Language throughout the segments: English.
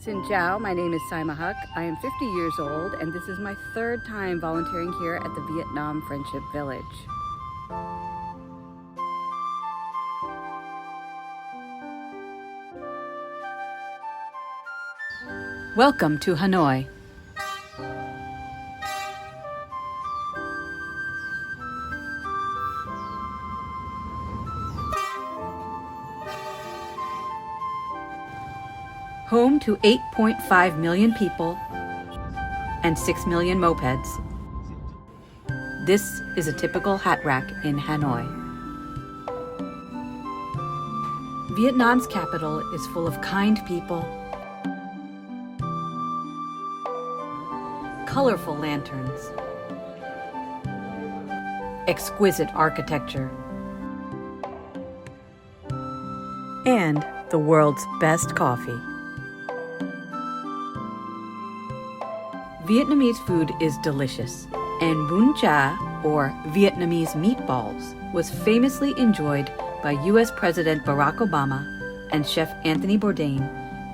Xin chào, my name is Saima Huck. I am 50 years old, and this is my third time volunteering here at the Vietnam Friendship Village. Welcome to Hanoi. Home to 8.5 million people and 6 million mopeds. This is a typical hat rack in Hanoi. Vietnam's capital is full of kind people, colorful lanterns, exquisite architecture, and the world's best coffee. Vietnamese food is delicious, and bún chả, or Vietnamese meatballs, was famously enjoyed by U.S. President Barack Obama and Chef Anthony Bourdain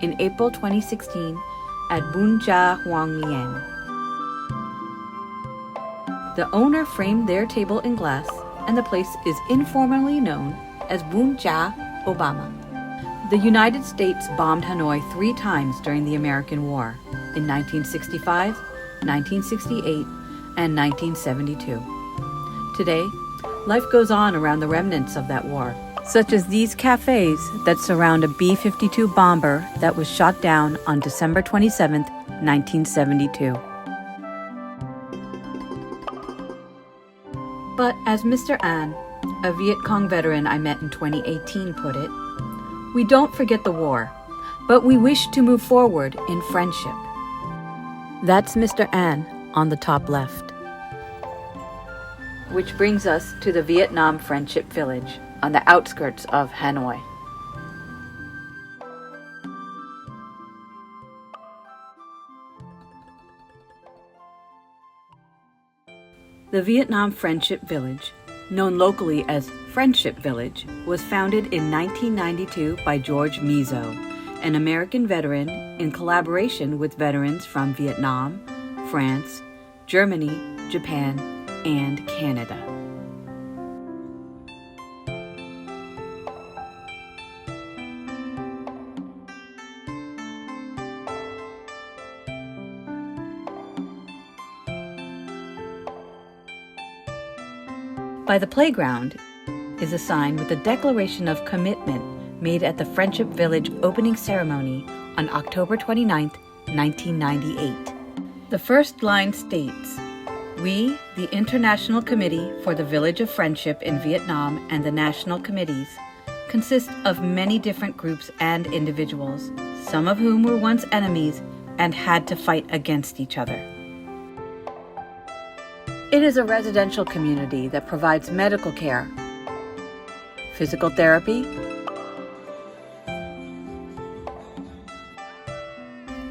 in April 2016 at Bún Chả Hoang Nguyen. The owner framed their table in glass, and the place is informally known as Bún Chả Obama. The United States bombed Hanoi 3 times during the American War, in 1965, 1968, and 1972. Today, life goes on around the remnants of that war, such as these cafes that surround a B-52 bomber that was shot down on December 27, 1972. But as Mr. An, a Viet Cong veteran I met in 2018, put it, we don't forget the war, but we wish to move forward in friendship. That's Mr. An on the top left. Which brings us to the Vietnam Friendship Village on the outskirts of Hanoi. The Vietnam Friendship Village, known locally as Friendship Village, was founded in 1992 by George Mizo, an American veteran in collaboration with veterans from Vietnam, France, Germany, Japan, and Canada. By the playground is a sign with a declaration of commitment made at the Friendship Village opening ceremony on October 29, 1998. The first line states, "We, the International Committee for the Village of Friendship in Vietnam and the national committees, consist of many different groups and individuals, some of whom were once enemies and had to fight against each other." It is a residential community that provides medical care, physical therapy,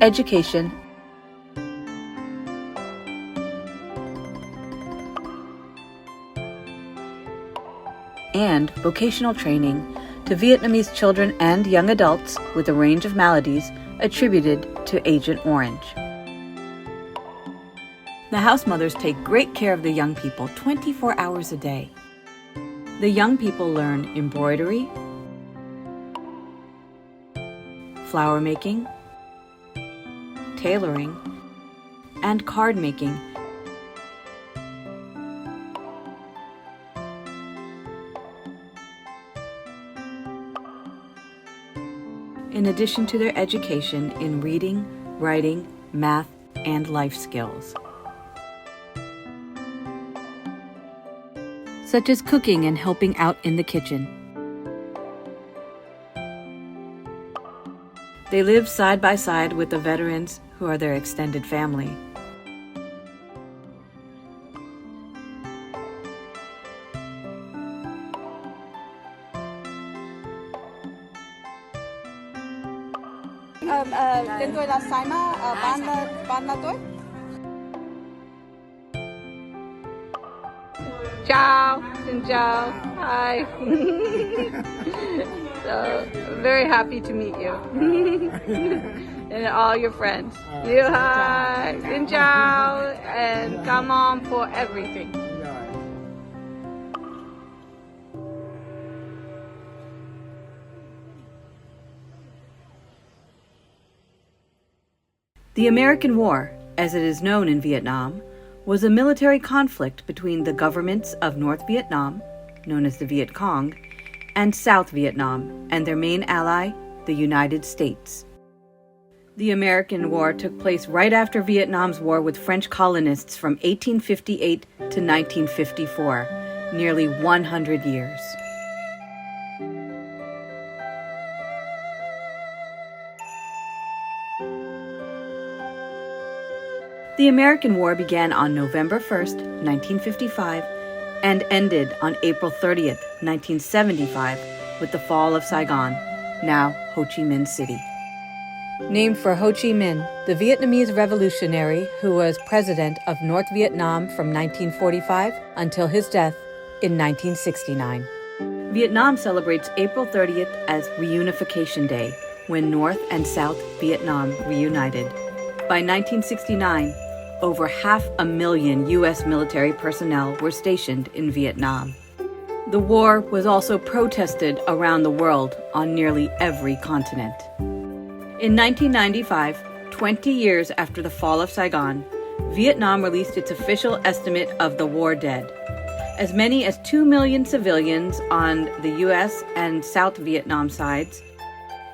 education, and vocational training to Vietnamese children and young adults with a range of maladies attributed to Agent Orange. The house mothers take great care of the young people 24 hours a day. The young people learn embroidery, flower making, tailoring, and card making. In addition to their education in reading, writing, math, and life skills, such as cooking and helping out in the kitchen. They live side by side with the veterans who are their extended family. Tên tôi là Saima, ban là tôi. Ciao. Xin chào. Hi. So, I'm very happy to meet you. And all your friends. You hi. Xin chào. And come on for everything. The American War, as it is known in Vietnam, was a military conflict between the governments of North Vietnam, known as the Viet Cong, and South Vietnam, and their main ally, the United States. The American War took place right after Vietnam's war with French colonists from 1858 to 1954, nearly 100 years. The American War began on November 1st, 1955, and ended on April 30th, 1975, with the fall of Saigon, now Ho Chi Minh City. Named for Ho Chi Minh, the Vietnamese revolutionary who was president of North Vietnam from 1945 until his death in 1969. Vietnam celebrates April 30th as Reunification Day, when North and South Vietnam reunited. By 1969, over 500,000 U.S. military personnel were stationed in Vietnam. The war was also protested around the world on nearly every continent. In 1995, 20 years after the fall of Saigon, Vietnam released its official estimate of the war dead. As many as 2 million civilians on the U.S. and South Vietnam sides,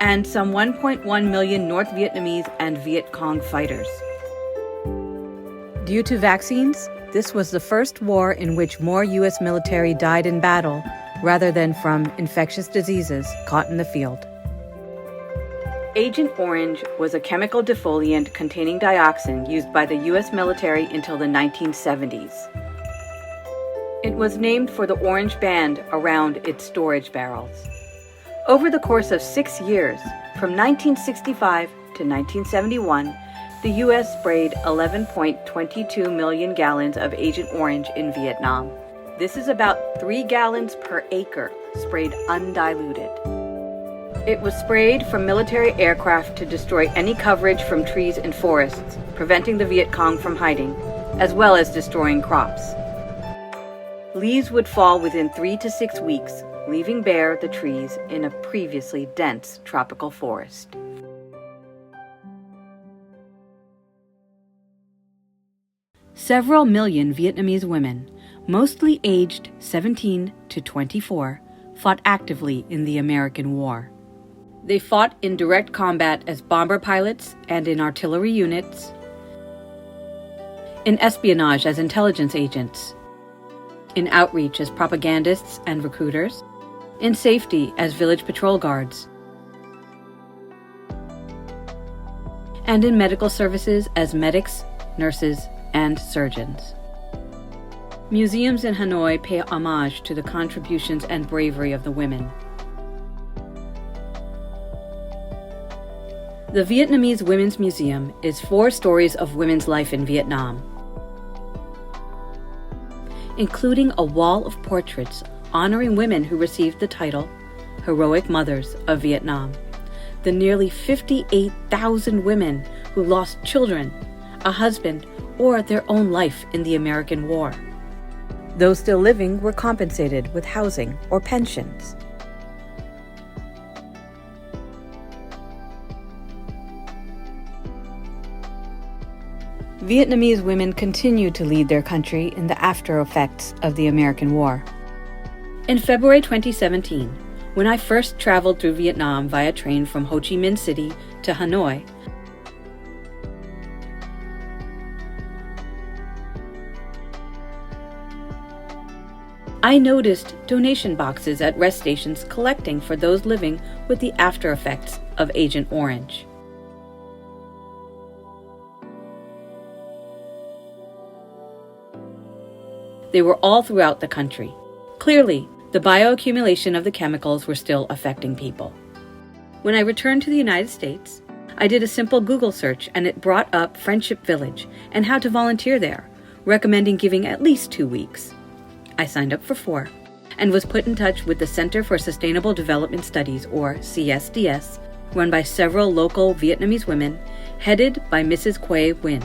and some 1.1 million North Vietnamese and Viet Cong fighters. Due to vaccines, this was the first war in which more U.S. military died in battle rather than from infectious diseases caught in the field. Agent Orange was a chemical defoliant containing dioxin used by the U.S. military until the 1970s. It was named for the orange band around its storage barrels. Over the course of 6 years, from 1965 to 1971, the U.S. sprayed 11.22 million gallons of Agent Orange in Vietnam. This is about 3 gallons per acre, sprayed undiluted. It was sprayed from military aircraft to destroy any coverage from trees and forests, preventing the Viet Cong from hiding, as well as destroying crops. Leaves would fall within 3 to 6 weeks, leaving bare the trees in a previously dense tropical forest. Several million Vietnamese women, mostly aged 17 to 24, fought actively in the American War. They fought in direct combat as bomber pilots and in artillery units, in espionage as intelligence agents, in outreach as propagandists and recruiters, in safety as village patrol guards, and in medical services as medics, nurses, and surgeons. Museums in Hanoi pay homage to the contributions and bravery of the women. The Vietnamese Women's Museum is 4 stories of women's life in Vietnam, including a wall of portraits honoring women who received the title Heroic Mothers of Vietnam, the nearly 58,000 women who lost children, a husband, or their own life in the American War. Those still living were compensated with housing or pensions. Vietnamese women continue to lead their country in the after effects of the American War. In February 2017, when I first traveled through Vietnam via train from Ho Chi Minh City to Hanoi, I noticed donation boxes at rest stations collecting for those living with the after effects of Agent Orange. They were all throughout the country. Clearly, the bioaccumulation of the chemicals were still affecting people. When I returned to the United States, I did a simple Google search and it brought up Friendship Village and how to volunteer there, recommending giving at least 2 weeks. I signed up for 4 and was put in touch with the Center for Sustainable Development Studies, or CSDS, run by several local Vietnamese women, headed by Mrs. Quay Nguyen.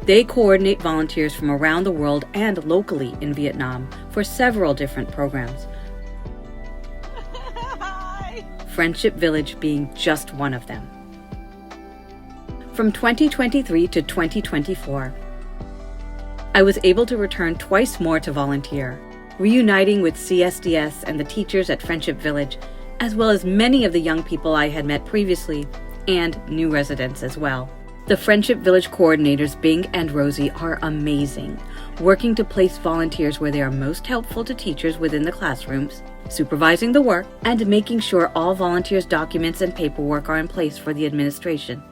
They coordinate volunteers from around the world and locally in Vietnam for several different programs. Friendship Village being just one of them. From 2023 to 2024, I was able to return twice more to volunteer, reuniting with CSDS and the teachers at Friendship Village, as well as many of the young people I had met previously, and new residents as well. The Friendship Village coordinators, Bing and Rosie, are amazing, working to place volunteers where they are most helpful to teachers within the classrooms, supervising the work, and making sure all volunteers' documents and paperwork are in place for the administration.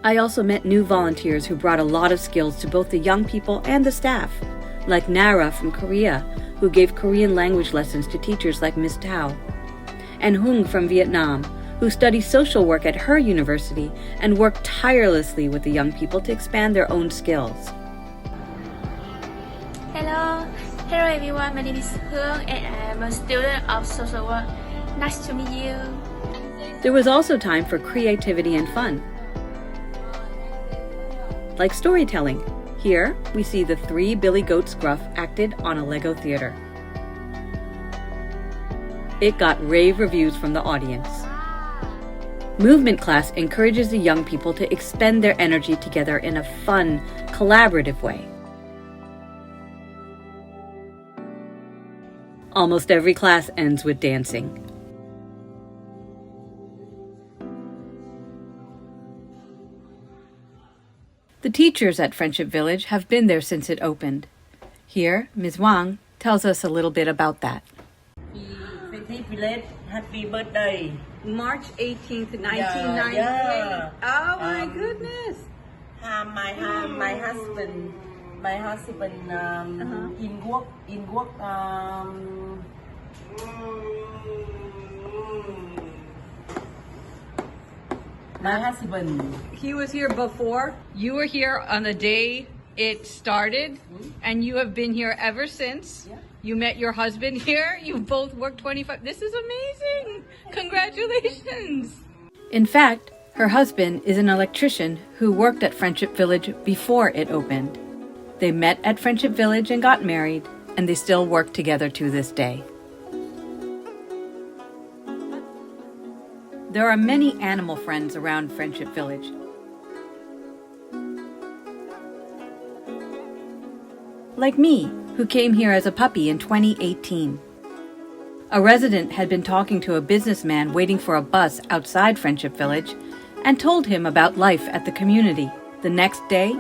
I also met new volunteers who brought a lot of skills to both the young people and the staff, like Nara from Korea, who gave Korean language lessons to teachers like Ms. Tao, and Hung from Vietnam, who studies social work at her university and worked tirelessly with the young people to expand their own skills. Hello everyone, my name is Hương and I'm a student of social work. Nice to meet you. There was also time for creativity and fun, like storytelling. Here, we see the 3 Billy Goat Scruff acted on a Lego theater. It got rave reviews from the audience. Movement class encourages the young people to expend their energy together in a fun, collaborative way. Almost every class ends with dancing. The teachers at Friendship Village have been there since it opened. Here, Ms. Wang tells us a little bit about that. Friendship Village, happy birthday. March 18th, 1998. Yeah. Oh my goodness. My husband in work my husband. He was here before. You were here on the day it started, and you have been here ever since. Yeah. You met your husband here. You both worked 25. This is amazing. Congratulations. In fact, her husband is an electrician who worked at Friendship Village before it opened. They met at Friendship Village and got married, and they still work together to this day. There are many animal friends around Friendship Village. Like me, who came here as a puppy in 2018. A resident had been talking to a businessman waiting for a bus outside Friendship Village and told him about life at the community. The next day,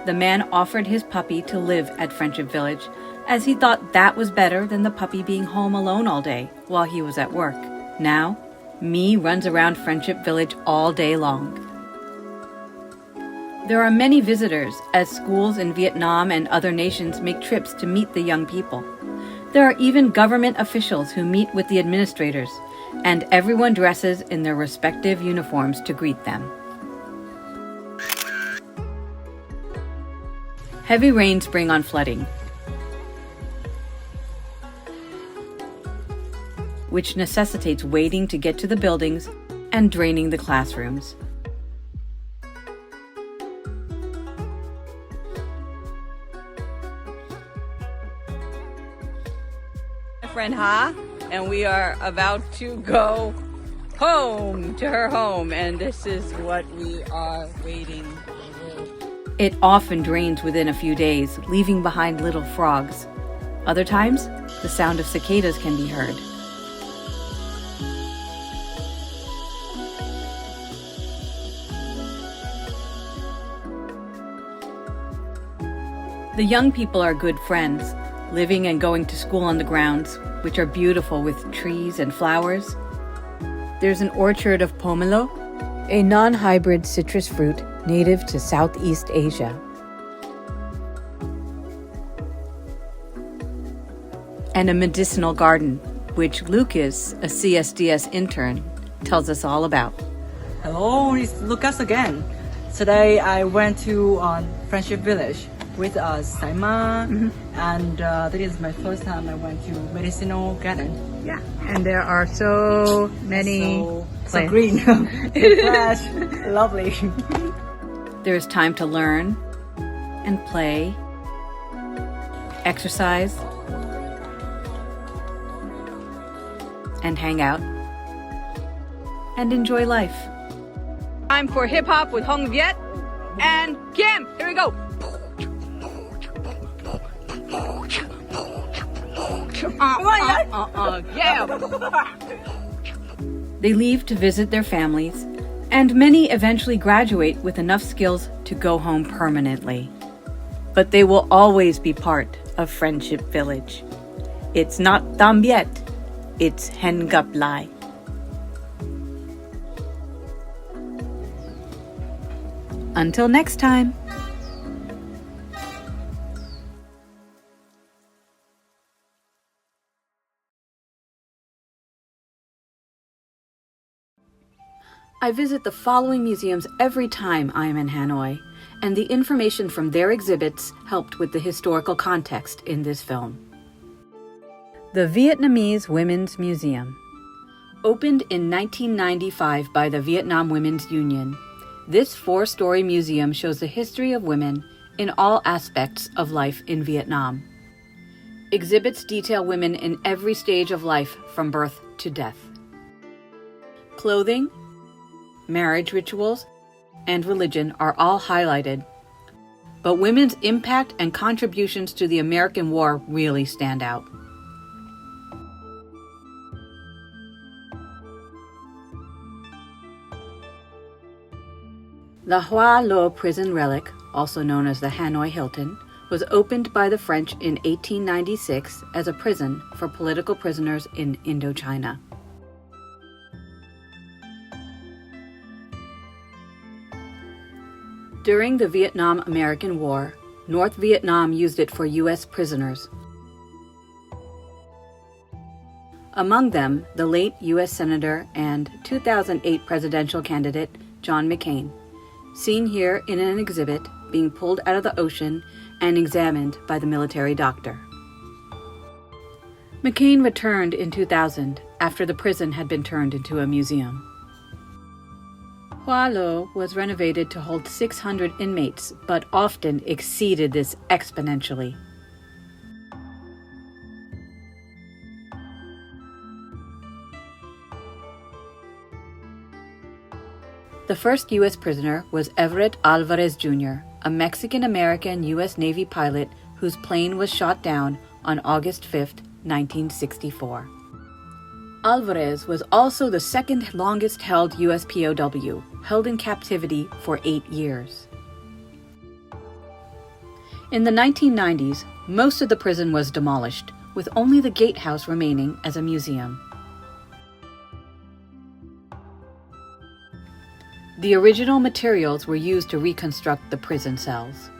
the man offered his puppy to live at Friendship Village, as he thought that was better than the puppy being home alone all day while he was at work. Now, Me runs around Friendship Village all day long. There are many visitors as schools in Vietnam and other nations make trips to meet the young people. There are even government officials who meet with the administrators, and everyone dresses in their respective uniforms to greet them. Heavy rains bring on flooding, which necessitates waiting to get to the buildings and draining the classrooms. My friend Ha, and we are about to go home to her home, and this is what we are waiting for. It often drains within a few days, leaving behind little frogs. Other times, the sound of cicadas can be heard. The young people are good friends, living and going to school on the grounds, which are beautiful with trees and flowers. There's an orchard of pomelo, a non-hybrid citrus fruit native to Southeast Asia. And a medicinal garden, which Lucas, a CSDS intern, tells us all about. Hello, it's Lucas again. Today I went to Friendship Village with Saima, and that is my first time I went to medicinal garden. Yeah, and there are so many So green, fresh, lovely. There's time to learn and play, exercise, and hang out, and enjoy life. Time for hip hop with Hong Viet and Kim. Here we go. Yeah. They leave to visit their families, and many eventually graduate with enough skills to go home permanently. But they will always be part of Friendship Village. It's not Tam Viet, it's Hen Gap Lai. Until next time. I visit the following museums every time I am in Hanoi, and the information from their exhibits helped with the historical context in this film. The Vietnamese Women's Museum. Opened in 1995 by the Vietnam Women's Union, this 4-story museum shows the history of women in all aspects of life in Vietnam. Exhibits detail women in every stage of life from birth to death. Clothing, marriage rituals, and religion are all highlighted. But women's impact and contributions to the American War really stand out. The Hoa Lo prison relic, also known as the Hanoi Hilton, was opened by the French in 1896 as a prison for political prisoners in Indochina. During the Vietnam-American War, North Vietnam used it for U.S. prisoners. Among them, the late U.S. Senator and 2008 presidential candidate John McCain, seen here in an exhibit being pulled out of the ocean and examined by the military doctor. McCain returned in 2000 after the prison had been turned into a museum. Hoa Lo was renovated to hold 600 inmates, but often exceeded this exponentially. The first U.S. prisoner was Everett Alvarez Jr., a Mexican-American U.S. Navy pilot whose plane was shot down on August 5, 1964. Alvarez was also the second longest held U.S. POW, held in captivity for 8 years. In the 1990s, most of the prison was demolished, with only the gatehouse remaining as a museum. The original materials were used to reconstruct the prison cells.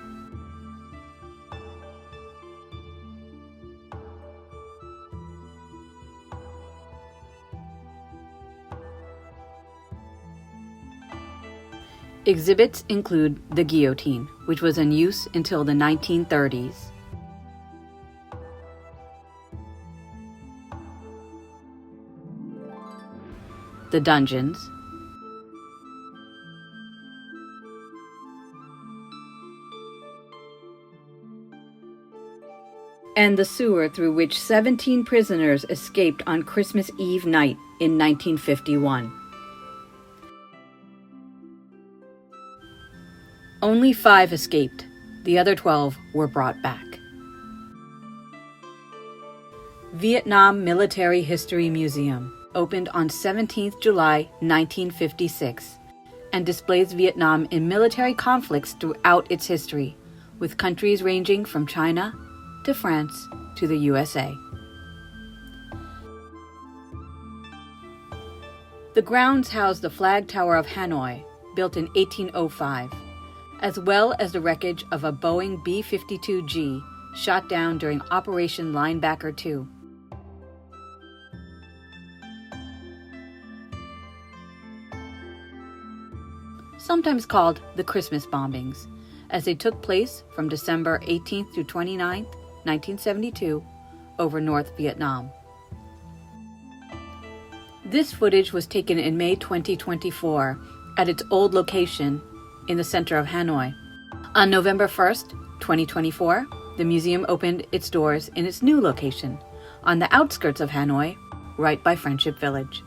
Exhibits include the guillotine, which was in use until the 1930s. The dungeons. And the sewer through which 17 prisoners escaped on Christmas Eve night in 1951. Only 5 escaped. The other 12 were brought back. Vietnam Military History Museum opened on 17th July 1956 and displays Vietnam in military conflicts throughout its history, with countries ranging from China to France to the USA. The grounds house the Flag Tower of Hanoi, built in 1805, as well as the wreckage of a Boeing B-52G shot down during Operation Linebacker II. Sometimes called the Christmas bombings, as they took place from December 18th through 29th, 1972, over North Vietnam. This footage was taken in May 2024 at its old location in the center of Hanoi. On November 1st, 2024, the museum opened its doors in its new location on the outskirts of Hanoi, right by Friendship Village.